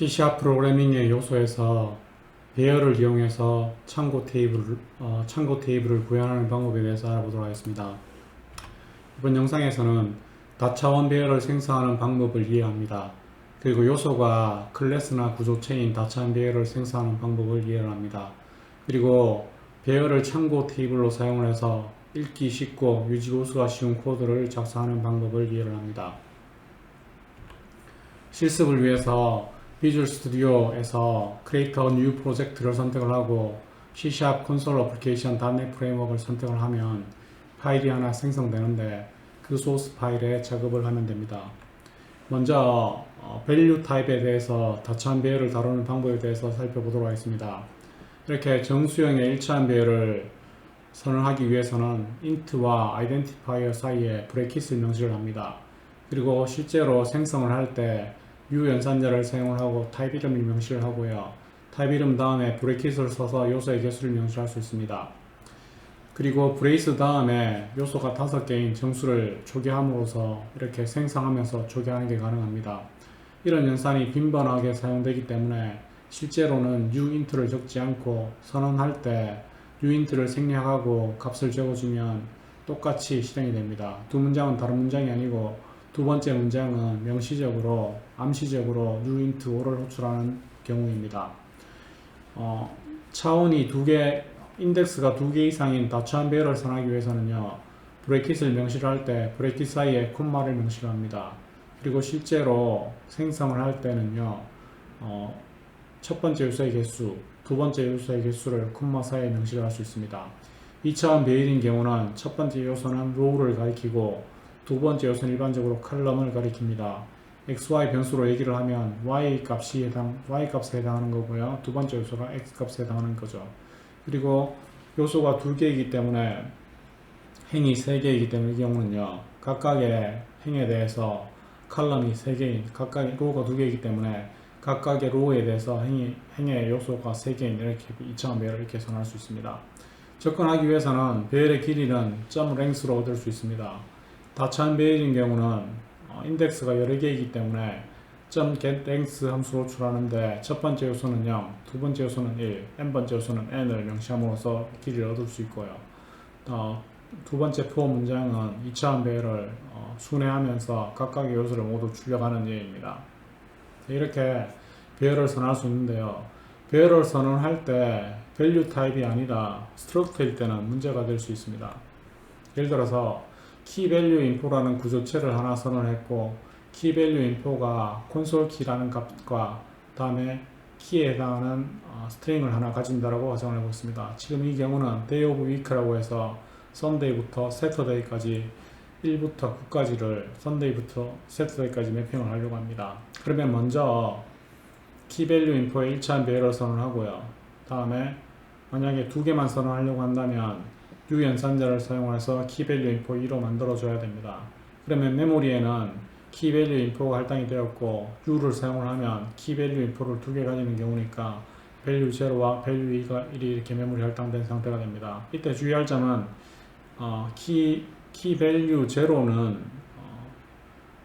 C# 프로그래밍의 요소에서 배열을 이용해서 참고 테이블을 구현하는 방법에 대해서 알아보도록 하겠습니다. 이번 영상에서는 다차원 배열을 생성하는 방법을 이해합니다. 그리고 요소가 클래스나 구조체인 다차원 배열을 생성하는 방법을 이해합니다. 그리고 배열을 참고 테이블로 사용을 해서 읽기 쉽고 유지보수가 쉬운 코드를 작성하는 방법을 이해를 합니다. 실습을 위해서 비주얼 스튜디오에서 Create a New Project를 선택을 하고 C# 콘솔 어플리케이션 .NET 프레임워크를 선택을 하면 파일이 하나 생성되는데 그 소스 파일에 작업을 하면 됩니다. 먼저 value 타입에 대해서 다차원 배열을 다루는 방법에 대해서 살펴보도록 하겠습니다. 이렇게 정수형의 일차원 배열을 선언하기 위해서는 int와 identifier 사이에 브레킷을 명시를 합니다. 그리고 실제로 생성을 할 때 유연산자를 사용을 하고 타입 이름을 명시를 하고요. 타입 이름 다음에 브레킷을 써서 요소의 개수를 명시할 수 있습니다. 그리고 브레이스 다음에 요소가 5개인 정수를 초기함으로써 이렇게 생성하면서 초기하는 게 가능합니다. 이런 연산이 빈번하게 사용되기 때문에 실제로는 uint를 적지 않고 선언할 때 uint를 생략하고 값을 적어주면 똑같이 실행이 됩니다. 두 문장은 다른 문장이 아니고 두 번째 문장은 명시적으로 암시적으로 uint 5를 호출하는 경우입니다. 차원이 2개, 인덱스가 2개 이상인 다차원 배열을 선하기 위해서는요, 브레킷을 명시를 할 때 브레킷 사이에 콤마를 명시를 합니다. 그리고 실제로 생성을 할 때는요, 첫 번째 요소의 개수, 두 번째 요소의 개수를 콤마 사이에 명시를 할 수 있습니다. 2차원 배열인 경우는 첫 번째 요소는 row를 가리키고 두 번째 요소는 일반적으로 컬럼을 가리킵니다. xy 변수로 얘기를 하면 y 값에 해당하는 거고요. 두 번째 요소가 x 값에 해당하는 거죠. 그리고 요소가 2개이기 때문에 행이 3개이기 때문에 이 경우는요, 각각의 행에 대해서 컬럼이 3개인, 각각의 로우가 2개이기 때문에 각각의 로우에 대해서 행의 요소가 3개인 이렇게 2차원 배열을 이렇게 선할 수 있습니다. 접근하기 위해서는 배열의 길이는 .length로 얻을 수 있습니다. 다차원 배열인 경우는 인덱스가 여러 개이기 때문에 .getLength 함수로 호출하는데 첫 번째 요소는 0, 두 번째 요소는 1, n번째 요소는 n을 명시함으로써 길이를 얻을 수 있고요. 두 번째 for 문장은 2차원 배열을 순회하면서 각각의 요소를 모두 출력하는 예입니다. 이렇게 배열을 선언할 수 있는데요. 배열을 선언할 때 value 타입이 아니라 struct일 때는 문제가 될 수 있습니다. 예를 들어서 keyValueInfo라는 구조체를 하나 선언했고 keyValueInfo가 consoleKey라는 값과 다음에 키에 해당하는 스트링을 하나 가진다라고 가정을 해보겠습니다. 지금 이 경우는 day of week라고 해서 Sunday부터 Saturday까지 1부터 9까지를 Sunday부터 Saturday까지 매핑을 하려고 합니다. 그러면 먼저 keyValueInfo의 1차원 배열을 선언하고요. 다음에 만약에 2개만 선언하려고 한다면 유연산자를 사용해서 keyValueInfo 2로 만들어줘야 됩니다. 그러면 메모리에는 keyValueInfo가 할당이 되었고 u를 사용을 하면 keyValueInfo를 2개 가지는 경우니까 value 0와 value 2가 1이 이렇게 메모리 할당된 상태가 됩니다. 이때 주의할 점은 keyValue 0는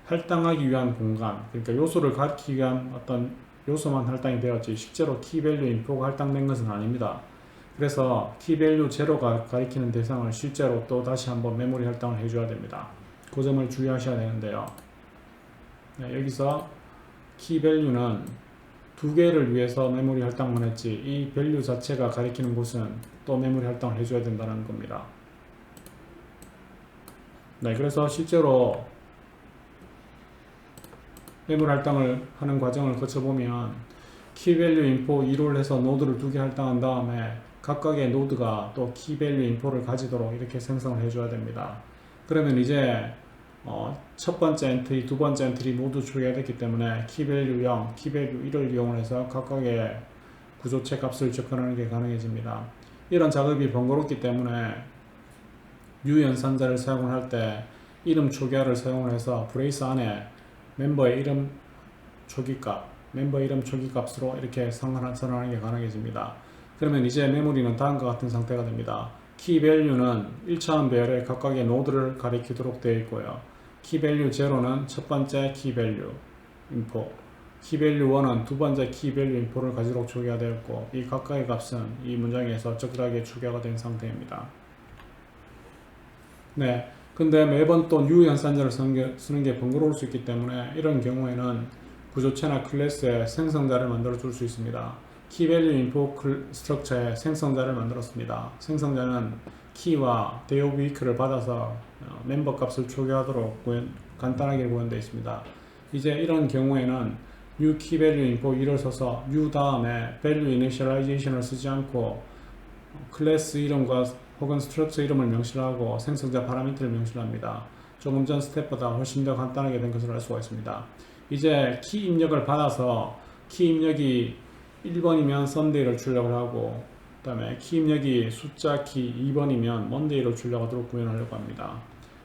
할당하기 위한 공간, 그러니까 요소를 가리키기 위한 어떤 요소만 할당이 되었지 실제로 keyValueInfo가 할당된 것은 아닙니다. 그래서 keyValue 0가 가리키는 대상을 실제로 또 다시 한번 메모리 할당을 해줘야 됩니다. 그 점을 주의하셔야 되는데요. 여기서 keyValue는 2개를 위해서 메모리 할당만 했지 이 value 자체가 가리키는 곳은 또 메모리 할당을 해줘야 된다는 겁니다. 그래서 실제로 메모리 할당을 하는 과정을 거쳐보면 keyValueInfo 2를 해서 노드를 2개 할당한 다음에 각각의 노드가 또 keyValueInfo를 가지도록 이렇게 생성을 해줘야 됩니다. 그러면 이제 첫 번째 엔트리, 두 번째 엔트리 모두 초기화됐기 때문에 keyValue 0, keyValue 1을 이용해서 각각의 구조체 값을 접근하는 게 가능해집니다. 이런 작업이 번거롭기 때문에 유연산자를 사용을 할 때 이름 초기화를 사용을 해서 브레이스 안에 멤버의 이름 초기값, 멤버 이름 초기값으로 이렇게 선언하는 게 가능해집니다. 그러면 이제 메모리는 다음과 같은 상태가 됩니다. keyValue는 1차원 배열에 각각의 노드를 가리키도록 되어 있고요. keyValue 0는 첫 번째 keyValueInfo, keyvalue 1은 두 번째 keyvalue 인포를 가지도록 초기화 되었고, 이 각각의 값은 이 문장에서 적절하게 초기화가 된 상태입니다. 네. 근데 매번 또 new 연산자를 쓰는 게 번거로울 수 있기 때문에 이런 경우에는 구조체나 클래스에 생성자를 만들어 줄 수 있습니다. keyvalue info 스트럭처에 생성자를 만들었습니다. 생성자는 키와 day of week를 받아서 멤버 값을 초기화하도록 간단하게 구현되어 있습니다. 이제 이런 경우에는 new keyvalue info 2를 써서 new 다음에 value initialization을 쓰지 않고 클래스 이름과 혹은 스트럭처 이름을 명시하고 생성자 파라미터를 명시합니다. 조금 전 스텝보다 훨씬 더 간단하게 된 것을 알 수가 있습니다. 이제 키 입력을 받아서 키 입력이 1번이면 Sunday를 출력을 하고, 그 다음에 키 입력이 숫자 키 2번이면 Monday를 출력하도록 구현하려고 합니다.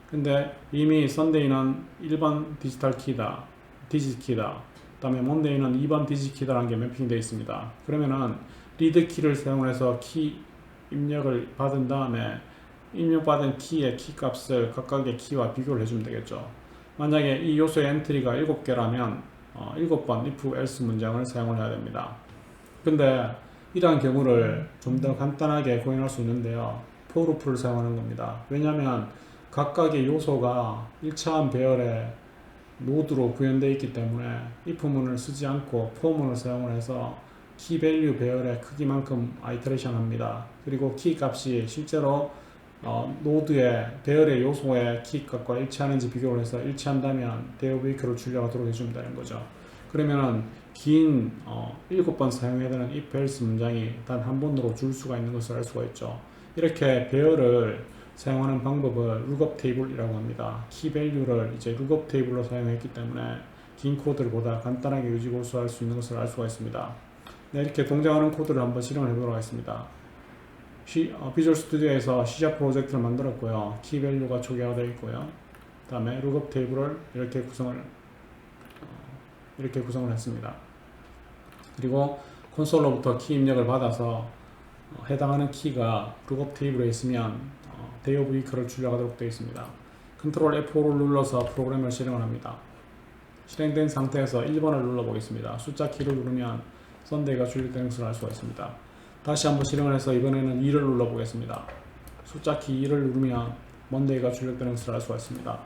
근데 이미 Sunday는 1번 디지털 키다, 디지트 키다, 그 다음에 Monday는 2번 디지트 키다라는 게 매핑되어 있습니다. 그러면은 리드 키를 사용해서 키 입력을 받은 다음에 입력받은 키의 키 값을 각각의 키와 비교를 해주면 되겠죠. 만약에 이 요소의 엔트리가 7개라면 7번 if else 문장을 사용을 해야 됩니다. 근데 이러한 경우를 좀 더 간단하게 구현할 수 있는데요, for loop를 사용하는 겁니다. 왜냐하면 각각의 요소가 1차원 배열의 노드로 구현되어 있기 때문에 if문을 쓰지 않고 for문을 사용을 해서 키 밸류 배열의 크기만큼 아이터레이션 합니다. 그리고 키 값이 실제로 노드의 배열의 요소의 키 값과 일치하는지 비교를 해서 일치한다면 day of week를 출력하도록 해준다는 거죠. 그러면은 긴 7번 사용해야 되는 if else 문장이 단 한 번으로 줄 수가 있는 것을 알 수가 있죠. 이렇게 배열을 사용하는 방법을 lookup table이라고 합니다. 키 밸류를 이제 lookup table로 사용했기 때문에 긴 코드를 보다 간단하게 유지고수할 수 있는 것을 알 수가 있습니다. 네, 이렇게 동작하는 코드를 한번 실행을 해보도록 하겠습니다. 비주얼 스튜디오에서 C# 프로젝트를 만들었고요. 키 밸류가 초기화가 되어 있고요. 그 다음에 lookup table을 이렇게 구성을 했습니다. 그리고 콘솔로부터 키 입력을 받아서 해당하는 키가 lookup table에 있으면 day of week를 출력하도록 되어 있습니다. 컨트롤 F5를 눌러서 프로그램을 실행을 합니다. 실행된 상태에서 1번을 눌러보겠습니다. 숫자 키를 누르면 Sunday가 출력되는 것을 알 수가 있습니다. 다시 한번 실행을 해서 이번에는 2를 눌러보겠습니다. 숫자 키 2를 누르면 Monday가 출력되는 것을 알 수가 있습니다.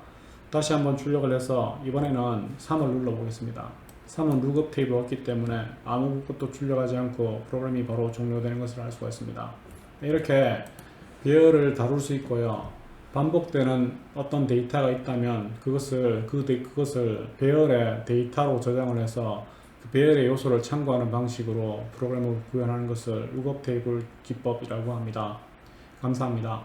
다시 한번 출력을 해서 이번에는 3을 눌러보겠습니다. 3은 lookup table이 없기 때문에 아무것도 출력하지 않고 프로그램이 바로 종료되는 것을 알 수가 있습니다. 이렇게 배열을 다룰 수 있고요. 반복되는 어떤 데이터가 있다면 그것을 배열의 데이터로 저장을 해서 그 배열의 요소를 참고하는 방식으로 프로그램을 구현하는 것을 lookup table 기법이라고 합니다. 감사합니다.